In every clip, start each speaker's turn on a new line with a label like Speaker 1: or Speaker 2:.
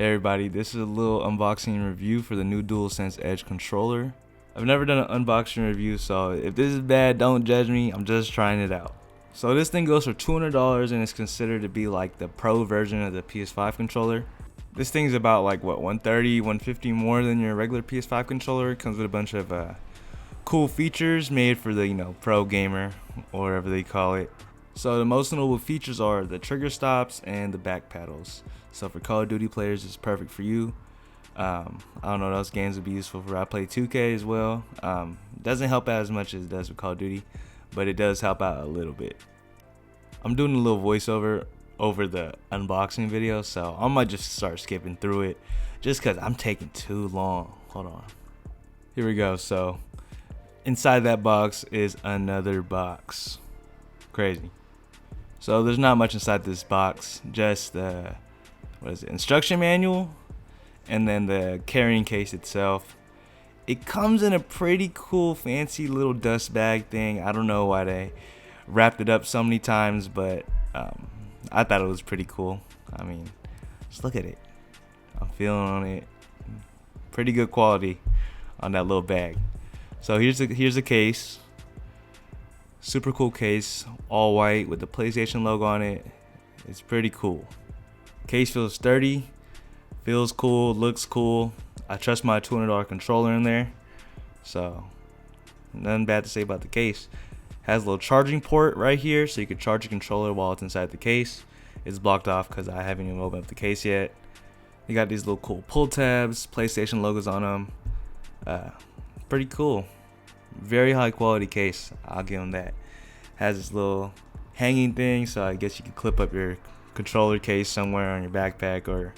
Speaker 1: Hey everybody, this is a little unboxing review for the new DualSense Edge controller. I've never done an unboxing review, so if this is bad, don't judge me. I'm just trying it out. So this thing goes for $200 and it's considered to be like the pro version of the PS5 controller. This thing's about like what, 130, 150 more than your regular PS5 controller. It comes with a bunch of cool features made for the pro gamer or whatever they call it. So the most notable features are the trigger stops and the back paddles. So for Call of Duty players, it's perfect for you. I don't know what else games would be useful for. I play 2K as well. Doesn't help out as much as it does with Call of Duty, but it does help out a little bit. I'm doing a little voiceover over the unboxing video, so I might just start skipping through it just because I'm taking too long. Hold on. Here we go. So inside that box is another box. Crazy. So there's not much inside this box, just the instruction manual and then the carrying case itself. It comes in a pretty cool fancy little dust bag thing. I don't know why they wrapped it up so many times, but I thought it was pretty cool. I mean, just look at it. I'm feeling on it. Pretty good quality on that little bag. So here's the case. Super cool case, all white with the PlayStation logo on it. It's pretty cool. Case feels sturdy, feels cool, looks cool. I trust my $200 controller in there, so nothing bad to say about the case. Has a little charging port right here, so you can charge your controller while it's inside the case. It's blocked off because I haven't even opened up the case yet. You got these little cool pull tabs, PlayStation logos on them. Pretty cool. Very high quality case, I'll give them that. Has this little hanging thing, so I guess you can clip up your controller case somewhere on your backpack or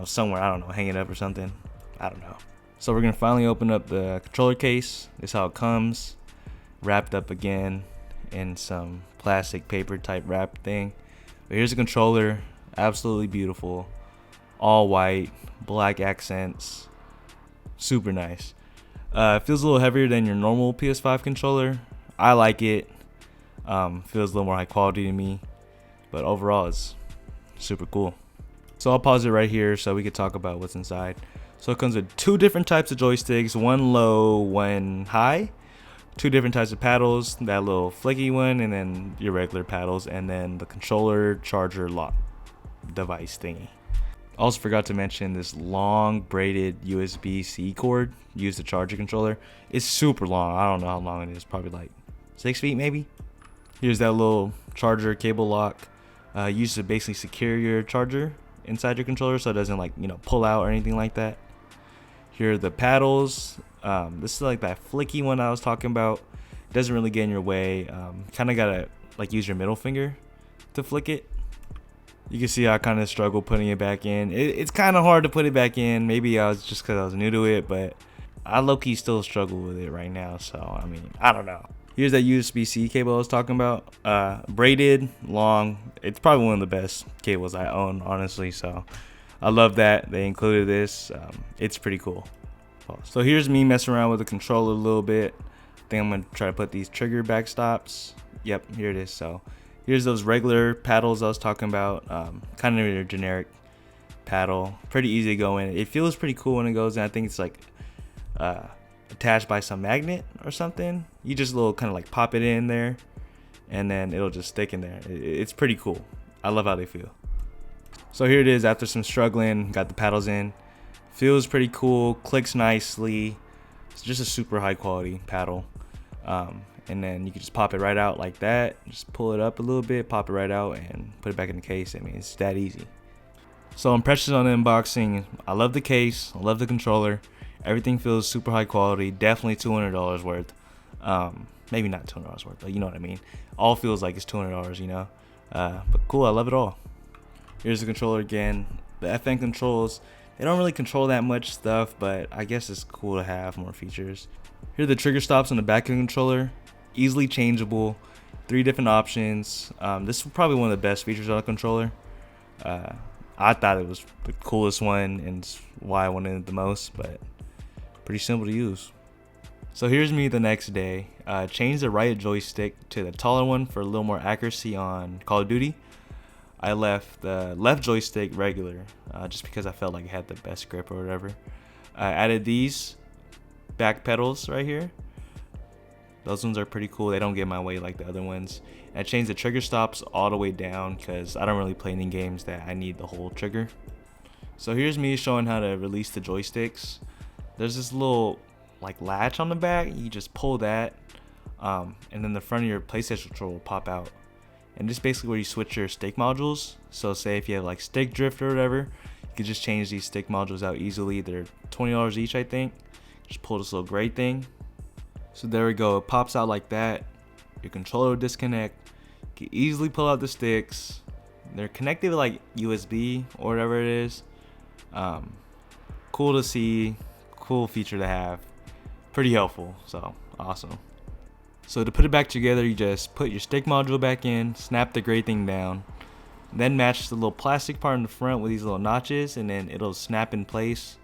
Speaker 1: somewhere, I don't know, hang it up or something. I don't know. So we're gonna finally open up the controller case. This is how it comes, wrapped up again in some plastic paper type wrap thing. But here's the controller, absolutely beautiful, all white, black accents, super nice. It feels a little heavier than your normal PS5 controller. I like it. Feels a little more high quality to me, but overall it's super cool. So I'll pause it right here so we can talk about what's inside. So it comes with two different types of joysticks, one low, one high. Two different types of paddles, that little flicky one, and then your regular paddles, and then the controller charger lock device thingy. Also forgot to mention this long braided USB-C cord used to charge your controller. It's super long. I don't know how long it is. Probably like 6 feet maybe. Here's that little charger cable lock used to basically secure your charger inside your controller so it doesn't pull out or anything like that. Here are the paddles. This is like that flicky one I was talking about. It doesn't really get in your way. Kind of gotta use your middle finger to flick it. You can see I kind of struggle putting it back in. It's kind of hard to put it back in. Maybe I was just because I was new to it, but I low-key still struggle with it right now. So, I mean, I don't know. Here's that USB-C cable I was talking about. Braided, long. It's probably one of the best cables I own, honestly. So, I love that they included this. It's pretty cool. So, here's me messing around with the controller a little bit. I think I'm going to try to put these trigger backstops. Yep, here it is. So, here's those regular paddles I was talking about, kind of your generic paddle. Pretty easy to go in. It feels pretty cool when it goes in. I think it's attached by some magnet or something. You just kind of pop it in there and then it'll just stick in there. It's pretty cool. I love how they feel. So here it is after some struggling. Got the paddles in. Feels pretty cool. Clicks nicely. It's just a super high quality paddle. And then you can just pop it right out like that. Just pull it up a little bit, pop it right out, and put it back in the case. I mean, it's that easy. So impressions on the unboxing. I love the case. I love the controller. Everything feels super high quality. Definitely $200 worth. Maybe not $200 worth, but you know what I mean. All feels like it's $200, But cool, I love it all. Here's the controller again. The FN controls. They don't really control that much stuff, but I guess it's cool to have more features. Here are the trigger stops on the back of the controller. Easily changeable, 3 different options. This is probably one of the best features on the controller. I thought it was the coolest one and it's why I wanted it the most, but pretty simple to use. So here's me the next day. Changed the right joystick to the taller one for a little more accuracy on Call of Duty. I left the left joystick regular, just because I felt like it had the best grip or whatever. I added these back pedals right here. Those ones are pretty cool. They don't get in my way like the other ones. And I changed the trigger stops all the way down because I don't really play any games that I need the whole trigger. So here's me showing how to release the joysticks. There's this little like latch on the back. You just pull that, and then the front of your PlayStation controller will pop out. And this is basically where you switch your stick modules. So say if you have like stick drift or whatever, you can just change these stick modules out easily. They're $20 each, I think. Just pull this little gray thing. So there we go. It pops out like that. Your controller will disconnect. You can easily pull out the sticks. They're connected to like USB or whatever it is. Cool to see. Cool feature to have. Pretty helpful. So awesome. So to put it back together, you just put your stick module back in, snap the gray thing down, then match the little plastic part in the front with these little notches, and then it'll snap in place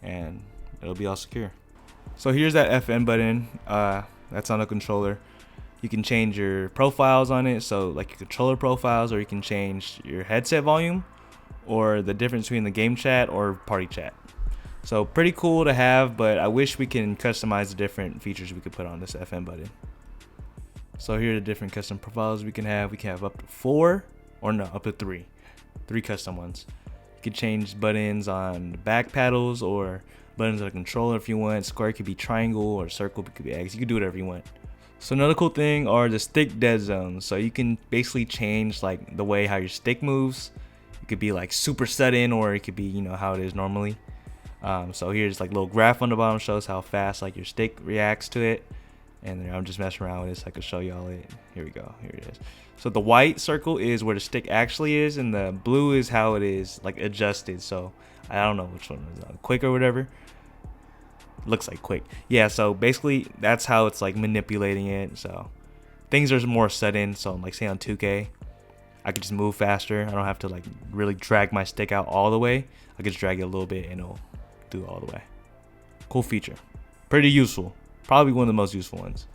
Speaker 1: and it'll be all secure. So here's that FN button. That's on the controller. You can change your profiles on it, so like your controller profiles, or you can change your headset volume, or the difference between the game chat or party chat. So pretty cool to have, but I wish we can customize the different features we could put on this FN button. So here are the different custom profiles we can have. We can have up to 4, or no, up to 3 custom ones. You can change buttons on the back paddles or buttons on the controller if you want. Square could be triangle, or circle could be X. You can do whatever you want. So another cool thing are the stick dead zones. So you can basically change like the way how your stick moves. It could be like super sudden, or it could be, you know, how it is normally. So here's like a little graph on the bottom, shows how fast like your stick reacts to it. And I'm just messing around with this so I can show y'all it. Here we go. Here it is. So the white circle is where the stick actually is, and the blue is how it is like adjusted. So I don't know which one is quick or whatever. Looks like quick. Yeah, so basically that's how it's like manipulating it. So things are more sudden. So like say on 2K, I could just move faster. I don't have to like really drag my stick out all the way. I could just drag it a little bit and it'll do it all the way. Cool feature. Pretty useful. Probably one of the most useful ones.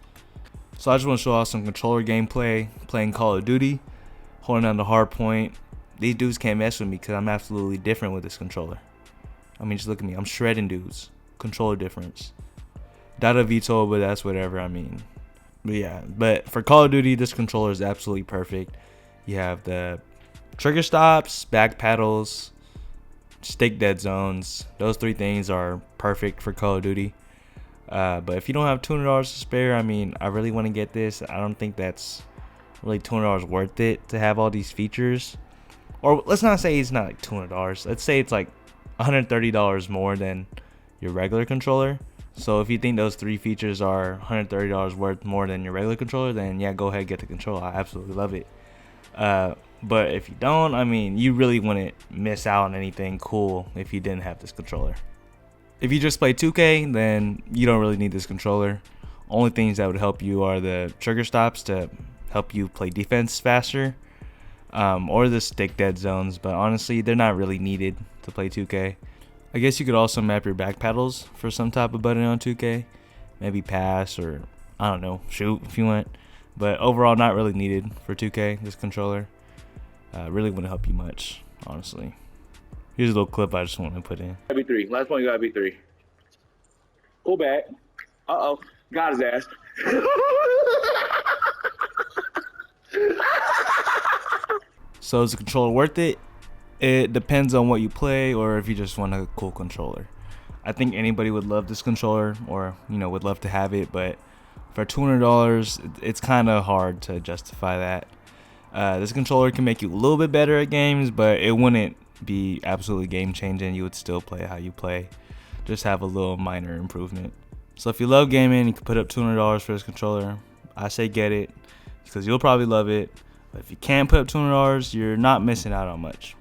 Speaker 1: So I just want to show off some controller gameplay, playing Call of Duty, holding down the hard point. These dudes can't mess with me because I'm absolutely different with this controller. I mean, just look at me. I'm shredding dudes. Controller difference. Data veto, but that's whatever. I mean, but yeah. But for Call of Duty, this controller is absolutely perfect. You have the trigger stops, back paddles, stick dead zones. Those 3 things are perfect for Call of Duty. But if you don't have $200 to spare, I mean, I really want to get this. I don't think that's really $200 worth it to have all these features. Or let's not say it's not like $200. Let's say it's like $130 more than your regular controller. So if you think those 3 features are $130 worth more than your regular controller, then yeah, go ahead and get the controller. I absolutely love it. But if you don't, I mean, you really wouldn't miss out on anything cool if you didn't have this controller. If you just play 2K, then you don't really need this controller. Only things that would help you are the trigger stops to help you play defense faster, or the stick dead zones, but honestly, they're not really needed to play 2K. I guess you could also map your back paddles for some type of button on 2K. Maybe pass, or I don't know, shoot if you want. But overall, not really needed for 2K, this controller. Really wouldn't help you much, honestly. Here's a little clip I just want to put in.
Speaker 2: Gotta be 3. Last one, you gotta be 3. Pull back. Uh-oh. Got his ass.
Speaker 1: So is the controller worth it? It depends on what you play, or if you just want a cool controller. I think anybody would love this controller, or you know, would love to have it, but for $200, it's kind of hard to justify that. This controller can make you a little bit better at games, but it wouldn't be absolutely game changing. You would still play how you play, just have a little minor improvement. So if you love gaming, you can put up $200 for this controller. I say get it because you'll probably love it. But if you can't put up $200, you're not missing out on much.